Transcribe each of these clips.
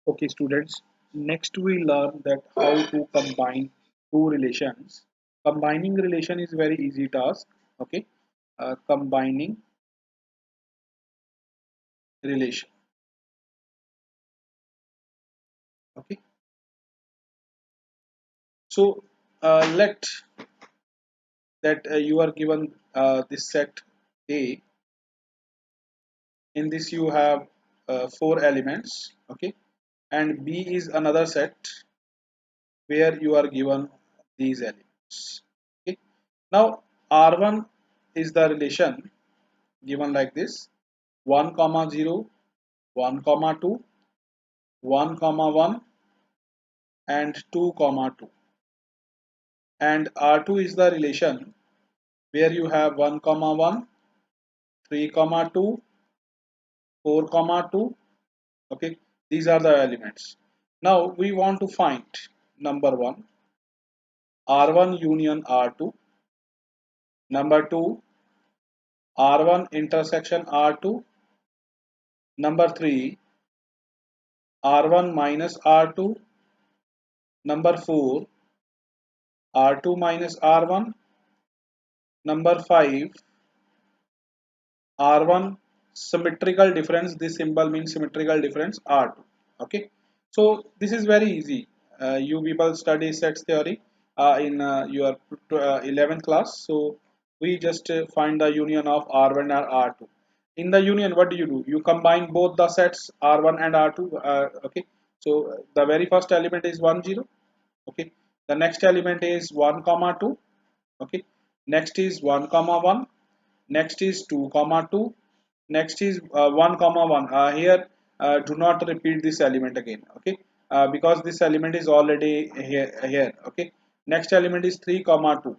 Okay, students. Next, we learn that how to combine two relations. Combining relation is very easy task. Okay, combining relation. Okay, so let that you are given this set A. In this, you have four elements. Okay, and B is another set where you are given these elements. Okay, now R1 is the relation given like this: 1 comma 0, 1 comma 2, 1 comma 1, and 2 comma 2. And R2 is the relation where you have 1 comma 1, 3 comma 2, 4 comma 2. Okay, these are the elements. Now we want to find number 1, R1 union R2, number 2, R1 intersection R2, number 3, R1 minus R2, number 4, R2 minus R1, number 5, R1 symmetrical difference. This symbol means symmetrical difference R2. Okay, so this is very easy. You people study sets theory in your 11th class. So we just find the union of R1 and R2. In the union, what do? You combine both the sets R1 and R2. Okay, so the very first element is 1 0. Okay, the next element is 1 comma 2. Okay, next is 1 comma 1, next is 2 comma 2, next is 1 comma 1. Here do not repeat this element again. Okay, because this element is already here. Okay, next element is 3 comma 2.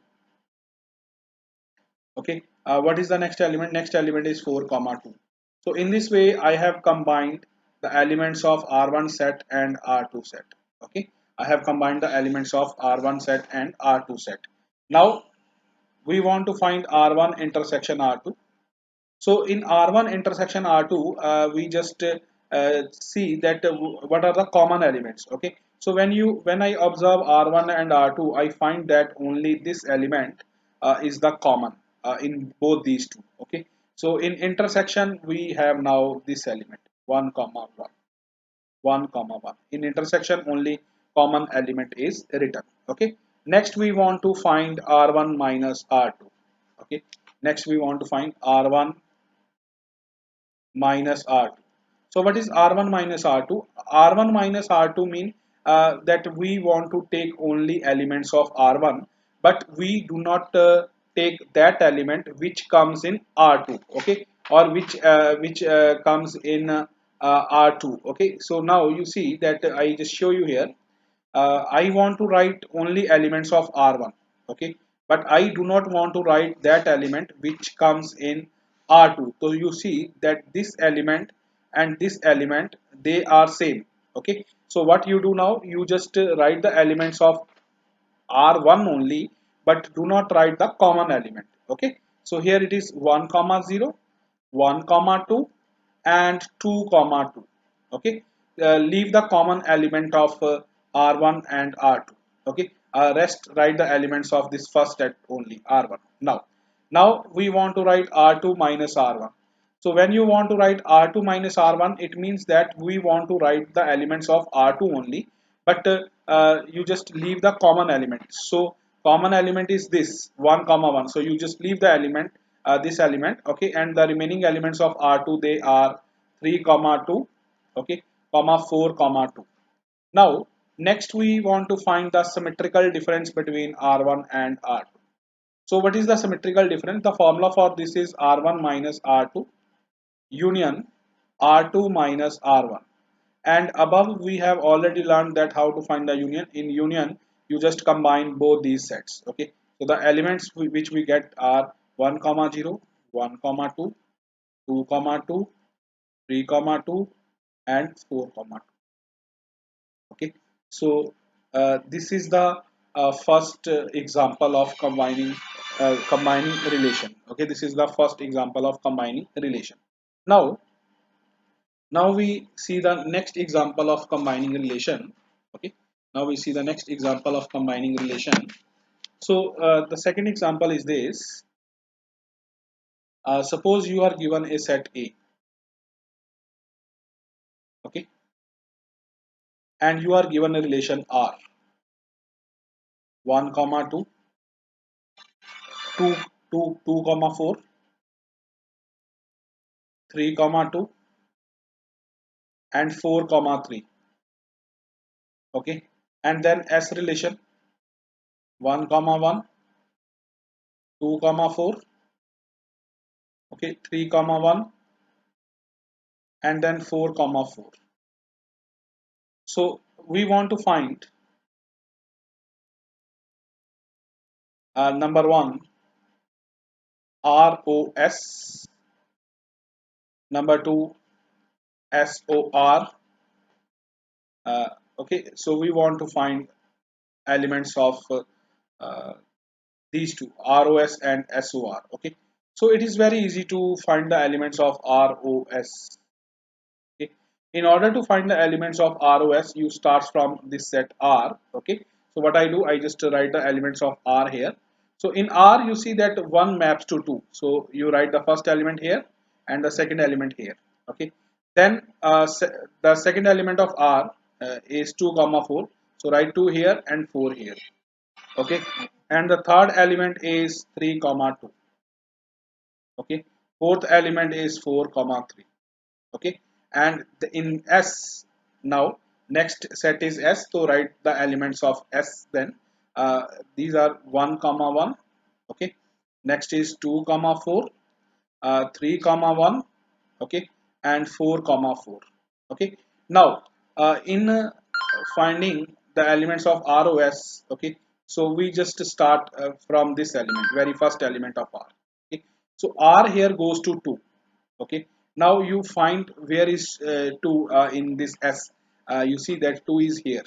Okay, what is the next element? Next element is 4 comma 2. So in this way I have combined the elements of R1 set and R2 set. Okay, I have combined the elements of R1 set and R2 set. Now we want to find R1 intersection R2. So in R1 intersection R2, we just see that what are the common elements. Okay, so when I observe R1 and R2, I find that only this element is the common in both these two. Okay, so in intersection we have now this element 1 comma 1, 1 comma 1. In intersection only common element is written. Okay, next we want to find R1 minus R2. Okay, next we want to find R1 minus R2. So what is R1 minus R2? R1 minus R2 mean that we want to take only elements of R1, but we do not take that element which comes in R2. Okay, or which comes in R2. Okay, so now you see that I just show you here. I want to write only elements of R1. Okay, but I do not want to write that element which comes in R2. So you see that this element and this element, they are same. Okay, so what you do now, you just write the elements of R1 only, but do not write the common element. Okay, so here it is 1 comma 0, 1 comma 2, and 2 comma 2. Okay, leave the common element of R1 and R2. Okay, rest write the elements of this first set only R1. Now we want to write R2 minus R1. So when you want to write R2 minus R1, it means that we want to write the elements of R2 only, but you just leave the common element. So common element is this 1 comma 1. So you just leave the element, this element. Okay, and the remaining elements of R2, they are 3 comma 2. Okay, comma 4 comma 2. Now next we want to find the symmetrical difference between R1 and R2. So what is the symmetrical difference? The formula for this is R1 minus R2 union R2 minus R1. And above we have already learned that how to find the union. In union you just combine both these sets. Okay, so the elements which we get are 1 comma 0, 1 comma 2, 2 comma 2, 3 comma 2, and 4 comma 2. Okay, so this is the first example of combining relation. Okay, this is the first example of combining relation. Now Now we see the next example of combining relation. Okay. Now we see the next example of combining relation. So the second example is this. Suppose you are given a set A, okay, and you are given a relation R, 1 comma 2, 2, 2, 2 comma 4, 3 comma 2, and 4 comma 3, okay, and then S relation 1 comma 1, 2 comma 4, okay, 3 comma 1, and then 4 comma 4. So we want to find number 1 ROS, number 2 SOR. Okay, so we want to find elements of uh, these two, ROS and SOR. Okay, so it is very easy to find the elements of ROS. Okay, in order to find the elements of ROS, you start from this set R. Okay, so what I do, I just write the elements of R here. So in R, you see that 1 maps to 2. So you write the first element here and the second element here. Okay, then the second element of R is 2 comma 4. So write 2 here and 4 here. Okay, and the third element is 3 comma 2. Okay, fourth element is 4 comma 3. Okay, and in S, now next set is S, so write the elements of S then. These are 1 comma 1. Okay, next is 2 comma 4, 3 comma 1, okay, and 4 comma 4. Okay, now in finding the elements of ROS, okay, so we just start from this element, very first element of R. Okay, so R here goes to 2. Okay, now you find where is 2 in this S. You see that 2 is here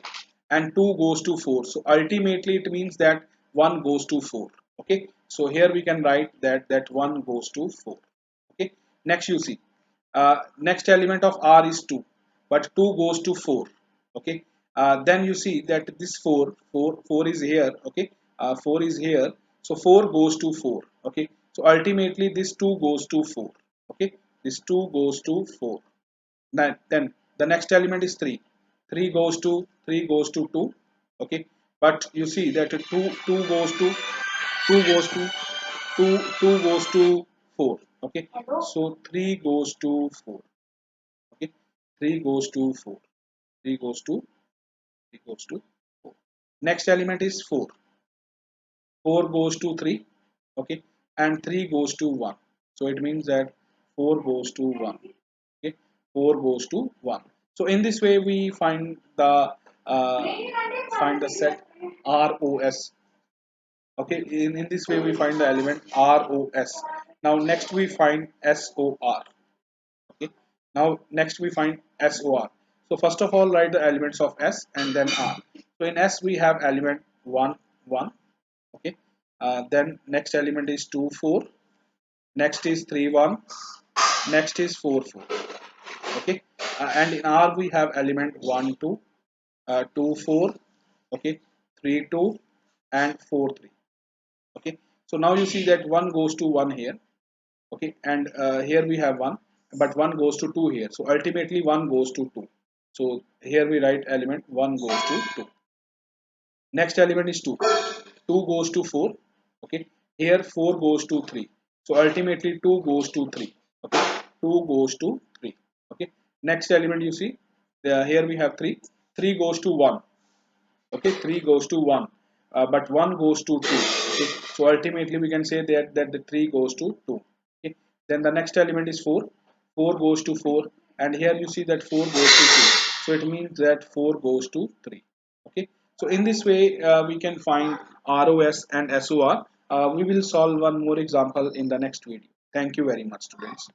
and 2 goes to 4, so ultimately it means that 1 goes to 4. Okay, so here we can write that 1 goes to 4. Okay, next you see next element of R is 2, but 2 goes to 4. Okay, then you see that this 4 is here. Okay, 4 is here, so 4 goes to 4. Okay, so ultimately this 2 goes to 4. Okay, this 2 goes to 4. Then the next element is 3. 3 goes to 2. Okay, but you see that 2 goes to 2 goes to 2 goes to 4. Okay, so 3 goes to 4. Okay, 3 goes to 4. 3 goes to 3 goes to 4. Next element is 4. 4 goes to 3. Okay, and 3 goes to 1. So it means that 4 goes to 1. Okay, 4 goes to 1. So in this way we uh, find the set ROS. Okay, in this way we find the element ROS. Now next we find SOR. Okay, now next we find SOR. So first of all write the elements of S and then R. So in S we have element 1 1. Okay, then next element is 2 4, next is 3 1, next is 4 4. Okay, and in R we have element 1 2, 2 4, okay, 3 2, and 4 3. Okay, so now you see that 1 goes to 1 here. Okay, and here we have 1, but 1 goes to 2 here, so ultimately 1 goes to 2. So here we write element 1 goes to 2. Next element is 2. 2 goes to 4. Okay, here 4 goes to 3, so ultimately 2 goes to 3. Okay, 2 goes to 3. Okay, next element you see here we have 3. 3 goes to 1. Okay, 3 goes to 1, but 1 goes to 2. Okay, so ultimately we can say that the 3 goes to 2. Okay, then the next element is 4. 4 goes to 4, and here you see that 4 goes to 2, so it means that 4 goes to 3. Okay, so in this way we can find ROS and SOR. We will solve one more example in the next video. Thank you very much, students.